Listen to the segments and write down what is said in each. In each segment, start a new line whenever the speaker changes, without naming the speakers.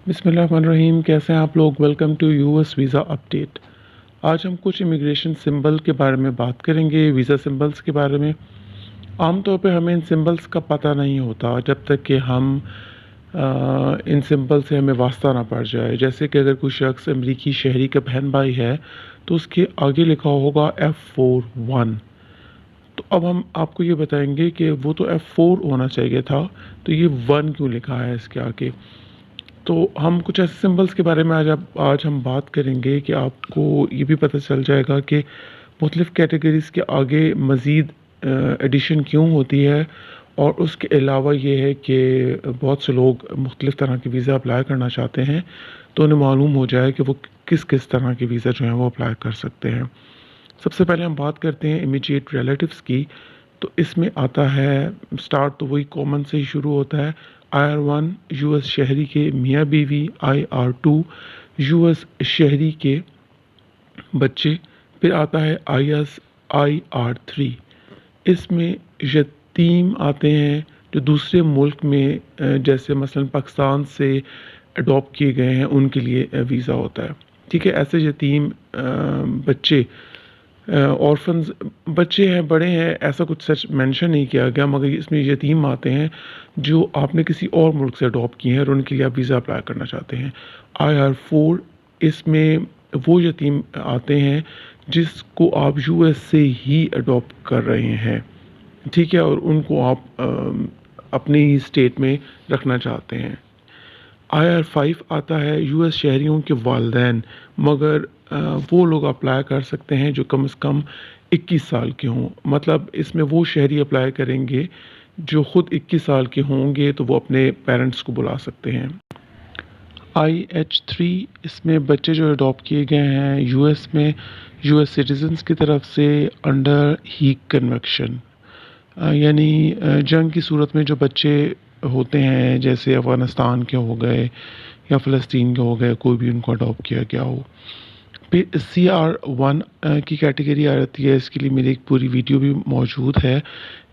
बिस्मिल्लाहिर्रहमानिर्रहीम। कैसे हैं आप लोग? Welcome to US visa update. आज हम कुछ इमिग्रेशन सिंबल के बारे में बात करेंगे, वीज़ा सिंबल्स के बारे में। आमतौर पे हमें इन सिंबल्स का पता नहीं होता जब तक कि हम इन सिंबल से हमें वास्ता ना पड़ जाए। जैसे कि अगर कोई शख्स अमरीकी शहरी का बहन भाई है तो उसके आगे लिखा होगा F41। तो अब हम आपको ये बताएंगे कि वो तो F4 होना चाहिए था, तो ये 1 क्यों लिखा है इसके आगे। तो हम कुछ ऐसे सिंबल्स के बारे में आज हम बात करेंगे कि आपको ये भी पता चल जाएगा कि मुख्तलिफ़ कैटेगरीज़ के आगे मज़ीद एडिशन क्यों होती है। और उसके अलावा ये है कि बहुत से लोग मुख्तलिफ़ तरह के वीज़ा अप्लाई करना चाहते हैं, तो उन्हें मालूम हो जाए कि वो किस किस तरह के वीज़ा जो हैं वो अप्लाई कर सकते हैं। सबसे पहले हम बात करते हैं इमीडिएट रिलेटिव्स की। तो इसमें आता है, स्टार्ट तो वही कॉमन से ही शुरू होता है। IR1 यूएस शहरी के मियाँ बीवी, IR2 यूएस शहरी के बच्चे। फिर आता है IR3। इसमें यतीम आते हैं जो दूसरे मुल्क में जैसे मसलन पाकिस्तान से अडॉप्ट किए गए हैं, उनके लिए वीज़ा होता है। ठीक है, ऐसे यतीम बच्चे, ऑर्फन्स बच्चे हैं, बड़े हैं, ऐसा कुछ सच मेंशन नहीं किया गया, मगर इसमें यतीम आते हैं जो आपने किसी और मुल्क से अडॉप्ट किए हैं और उनके लिए आप वीज़ा अप्लाई करना चाहते हैं। IR4, इसमें वो यतीम आते हैं जिसको आप यूएस से ही अडॉप्ट कर रहे हैं, ठीक है, और उनको आप अपनी ही स्टेट में रखना चाहते हैं। IR5 आता है यूएस शहरियों के वालिदैन, मगर वो लोग अप्लाई कर सकते हैं जो कम से कम 21 साल के हों। मतलब इसमें वो शहरी अप्लाई करेंगे जो ख़ुद 21 साल के होंगे, तो वो अपने पेरेंट्स को बुला सकते हैं। IH3, इसमें बच्चे जो अडॉप्ट किए गए हैं यूएस में यूएस सिटीजन्स की तरफ से अंडर हीग कन्वेक्शन, यानी जंग की सूरत में जो बच्चे होते हैं, जैसे अफ़गानिस्तान के हो गए या फ़लस्तीन के हो गए, कोई भी उनको अडॉप्ट किया गया हो। फिर CR1 की कैटेगरी आ जाती है। इसके लिए मेरी एक पूरी वीडियो भी मौजूद है।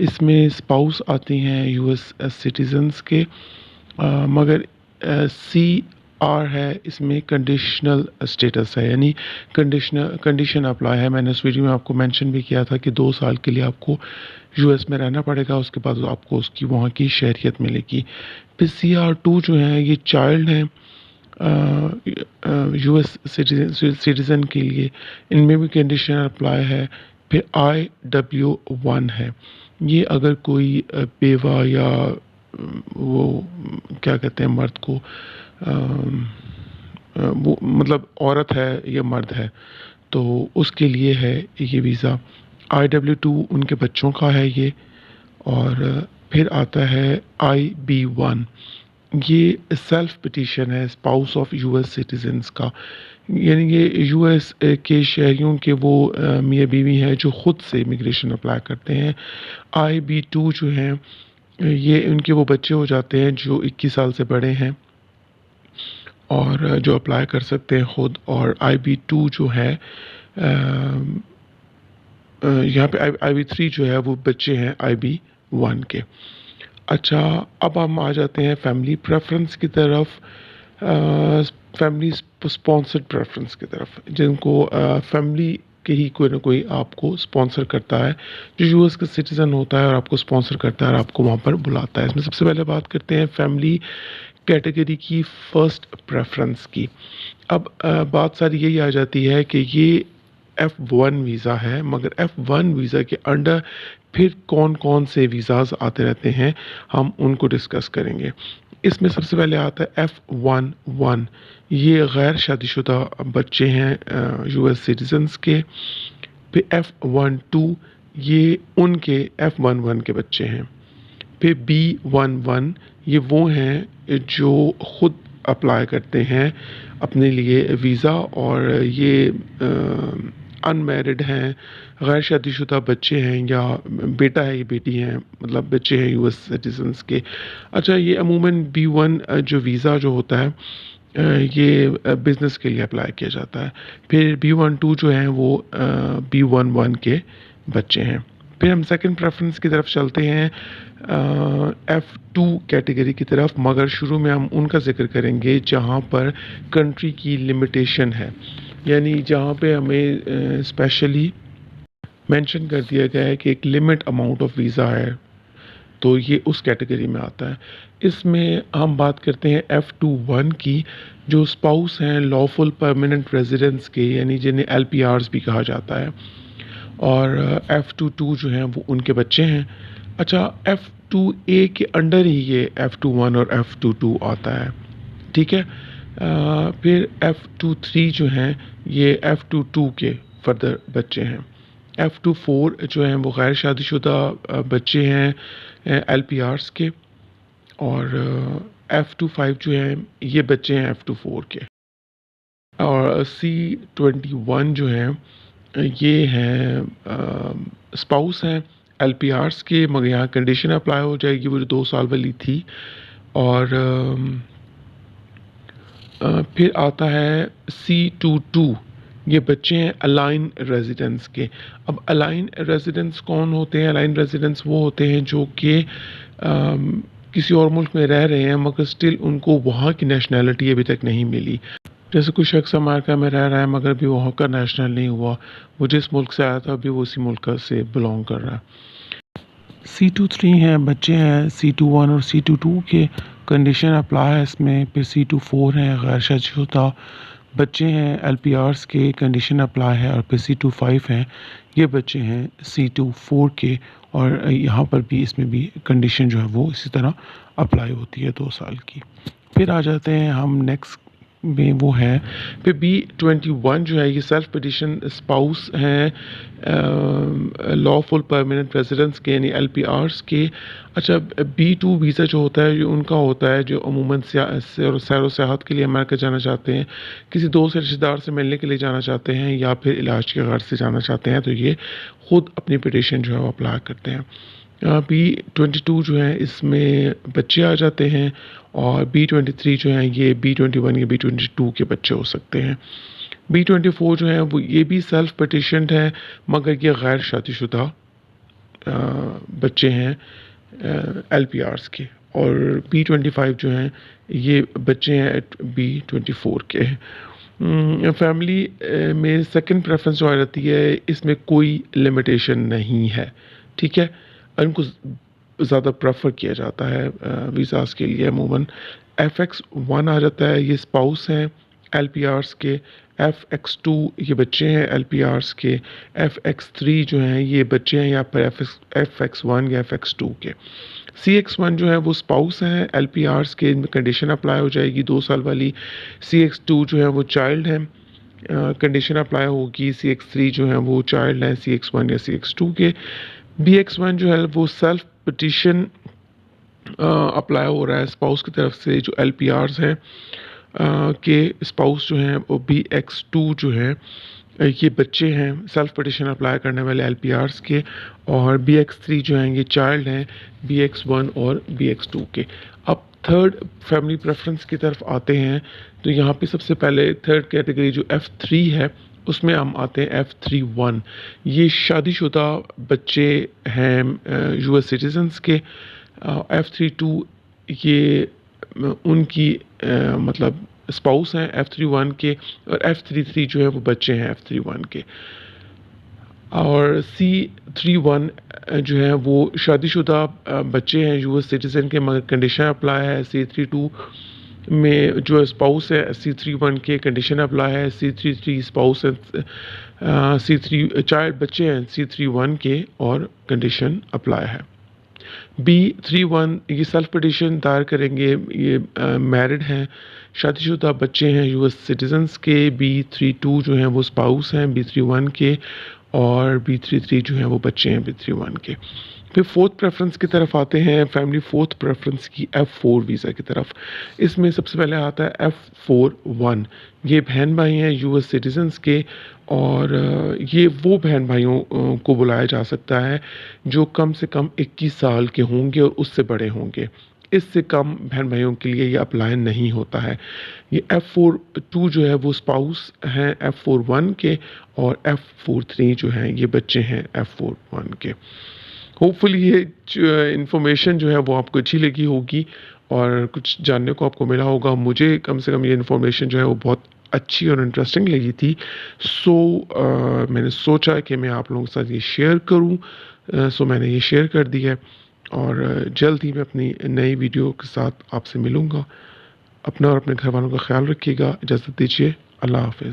इसमें स्पाउस आती हैं यूएस सिटीजन्स के, मगर CR है, इसमें कंडीशनल स्टेटस है, यानी कंडीशन अप्लाई है। मैंने उस वीडियो में आपको मेंशन भी किया था कि 2 साल के लिए आपको यूएस में रहना पड़ेगा, उसके बाद आपको उसकी वहाँ की शहरियत मिलेगी। फिर CR2 जो है, ये चाइल्ड हैं यूएस सिटीज़न के लिए, इनमें भी कंडीशन अप्लाई है। फिर IW1 है, ये अगर कोई बेवा या वो क्या कहते हैं मर्द को, वो मतलब औरत है या मर्द है, तो उसके लिए है ये वीज़ा। IW2 उनके बच्चों का है ये। और फिर आता है IB1, ये सेल्फ पिटीशन है स्पाउस ऑफ यूएस सिटीजन्स का, यानी ये यूएस के शहरियों के वो मियाँ बीवी हैं जो ख़ुद से इमिग्रेशन अप्लाई करते हैं। IB2 जो हैं, ये उनके वो बच्चे हो जाते हैं जो 21 साल से बड़े हैं और जो अप्लाई कर सकते हैं ख़ुद। और IB2 जो है, यहाँ पे IB3 जो है वो बच्चे हैं IB1 के। अच्छा, अब हम आ जाते हैं फैमिली प्रेफरेंस की तरफ, फैमिली स्पॉन्सर्ड प्रेफरेंस की तरफ, जिनको फैमिली के ही कोई ना कोई आपको स्पॉन्सर करता है, जो यूएस का सिटीज़न होता है और आपको स्पॉन्सर करता है और आपको वहाँ पर बुलाता है। इसमें सबसे पहले बात करते हैं फैमिली कैटेगरी की फ़र्स्ट प्रेफरेंस की। अब बात सारी यही आ जाती है कि ये F1 वीज़ा है, मगर F1 वीज़ा के अंडर फिर कौन कौन से वीज़ाज़ आते रहते हैं, हम उनको डिस्कस करेंगे। इसमें सबसे पहले आता है F11, ये गैर शादीशुदा बच्चे हैं यूएस सिटीजन्स के। फिर F12, ये उनके F11 के बच्चे हैं। फिर B11, ये वो हैं जो ख़ुद अप्लाई करते हैं अपने लिए वीज़ा, और ये अनमैरिड हैं, गैर शादीशुदा बच्चे हैं, या बेटा है या बेटी हैं, मतलब बच्चे हैं यूएस सिटीजन्स के। अच्छा, ये अमूमन B1 जो वीज़ा जो होता है, ये बिज़नेस के लिए अप्लाई किया जाता है। फिर B12 जो हैं वो B11 के बच्चे हैं। फिर हम सेकंड प्रेफरेंस की तरफ चलते हैं F2 कैटेगरी की तरफ, मगर शुरू में हम उनका ज़िक्र करेंगे जहाँ पर कंट्री की लिमिटेशन है, यानी जहाँ पे हमें स्पेशली मेंशन कर दिया गया है कि एक लिमिट अमाउंट ऑफ वीज़ा है, तो ये उस कैटेगरी में आता है। इसमें हम बात करते हैं F21 की, जो स्पाउस हैं लॉफुल परमानेंट रेजिडेंट्स के, यानी जिन्हें LPRs भी कहा जाता है, और F22 जो हैं वो उनके बच्चे हैं। अच्छा, F2A के अंडर ही ये F21 और F22 आता है, ठीक है। फिर F23 जो हैं ये F22 के फर्दर बच्चे हैं। F24 जो हैं वो गैर शादीशुदा बच्चे हैं LPRs के, और F25 जो हैं ये बच्चे हैं F24 के, और C21 जो हैं ये हैं स्पाउस हैं LPRs के, मगर यहाँ कंडीशन अप्लाई हो जाएगी, वो जो 2 साल वाली थी। और फिर आता है C22, ये बच्चे हैं अलाइन रेजिडेंट्स के। अब अलाइन रेजिडेंट्स कौन होते हैं? अलाइन रेजिडेंट्स वो होते हैं जो कि किसी और मुल्क में रह रहे हैं, मगर स्टिल उनको वहाँ की नेशनैलिटी अभी तक नहीं मिली। जैसे कोई शख्स अमेरिका में रह रहा है मगर भी वहाँ का नेशनल नहीं हुआ, वो जिस मुल्क से आया था अभी वो उसी मुल्क से बिलोंग कर रहा है। C23 हैं बच्चे हैं C21 और C22 के, कंडीशन अप्लाई है इसमें। फिर C24 हैं गैर शादीशुदा बच्चे हैं LPRs के, कंडीशन अप्लाई है। और फिर C25 हैं, ये बच्चे हैं C24 के, और यहाँ पर भी इसमें भी कंडीशन जो है वो इसी तरह अप्लाई होती है 2 साल की। फिर आ जाते हैं हम नेक्स्ट में, वो है फिर B21 जो है ये सेल्फ पिटिशन स्पाउस हैं लॉफुल परमानेंट रेजिडेंट्स के, यानी LPRs के। अच्छा, B2 वीज़ा जो होता है, जो उनका होता है जो अमूमन सैर सियाहत के लिए अमेरिका जाना चाहते हैं, किसी दोस्त रिश्तेदार से मिलने के लिए जाना चाहते हैं, या फिर इलाज के गर्ज से जाना चाहते हैं, तो ये ख़ुद अपनी पिटिशन जो है वो अप्लाई करते हैं। B22 जो है इसमें बच्चे आ जाते हैं, और B23 जो है ये B21 या B22 के बच्चे हो सकते हैं। B24 जो है वो ये भी सेल्फ पिटिशन्ड है, मगर ये गैर शादीशुदा बच्चे हैं LPRs के। और B25 जो हैं ये बच्चे हैं B24 के। फैमिली में सेकंड प्रेफरेंस जो आ जाती है, इसमें कोई लिमिटेशन नहीं है, ठीक है। इनको ज़्यादा प्रेफर किया जाता है वीज़ास के लिए। अमूमन FX1 आ जाता है, ये स्पाउस हैं LPRs के। FX2 ये बच्चे हैं LPRs के। FX3 जो हैं ये बच्चे हैं यहाँ पर FX1 या FX2 के। CX1 जो है वो स्पाउस हैं LPRs के, इनमें कंडीशन अप्लाई हो जाएगी 2 साल वाली। CX2 जो है वो चाइल्ड हैं, कंडीशन अप्लाई होगी। CX3 जो है वो चाइल्ड हैं CX1 या CX2 के। BX1 जो है वो सेल्फ पिटिशन अप्लाई हो रहा है स्पाउस की तरफ से, जो LPRs हैं के स्पाउस जो हैं वो BX2 जो है ये बच्चे हैं सेल्फ पिटिशन अप्लाई करने वाले LPRs के। और BX3 जो हैं ये चाइल्ड हैं BX1 और BX2 के। अब थर्ड फैमिली प्रेफरेंस की तरफ आते हैं, तो यहाँ पे सबसे पहले थर्ड कैटेगरी जो F3 है उसमें हम आते हैं F31। ये शादीशुदा बच्चे हैं US सिटीजन्स के। F32 ये उनकी मतलब स्पाउस हैं F31 के, और F33 जो है वो बच्चे हैं F31 के। और C31 जो है वो शादीशुदा बच्चे हैं US सिटीज़न के, मगर कंडीशन अप्लाई है। C32 में जो स्पाउस है C31 के, कंडीशन अप्लाई है। C33 स्पाउस है C3 चाइल्ड बच्चे हैं C31 के, और कंडीशन अप्लाई है। B31 ये सेल्फ पिटिशन दायर करेंगे, ये मैरिड हैं, शादीशुदा बच्चे हैं US सिटीजन्स के। B32 जो हैं वो स्पाउस हैं B31 के, और B33 जो हैं वो बच्चे हैं B31 के। फिर फोर्थ प्रेफरेंस की तरफ आते हैं, फैमिली फोर्थ प्रेफरेंस की F4 वीज़ा की तरफ। इसमें सबसे पहले आता है F41। ये बहन भाई हैं US सिटीजन्स के, और ये वो बहन भाइयों को बुलाया जा सकता है जो कम से कम 21 साल के होंगे और उससे बड़े होंगे। इससे कम बहन-भाइयों के लिए ये अप्लाई नहीं होता है। ये F42 जो है वो स्पाउस हैं F41 के और F43 जो हैं ये बच्चे हैं F41 के। होपफुली ये इन्फॉर्मेशन जो है वो आपको अच्छी लगी होगी और कुछ जानने को आपको मिला होगा। मुझे कम से कम ये इन्फॉर्मेशन जो है वो बहुत अच्छी और इंटरेस्टिंग लगी थी। मैंने सोचा कि मैं आप लोगों के साथ ये शेयर करूँ। मैंने ये शेयर कर दी है और जल्द ही मैं अपनी नई वीडियो के साथ आपसे मिलूँगा। अपना और अपने घर वालों का ख़्याल रखिएगा। इजाज़त दीजिए। अल्लाह हाफ़िज़।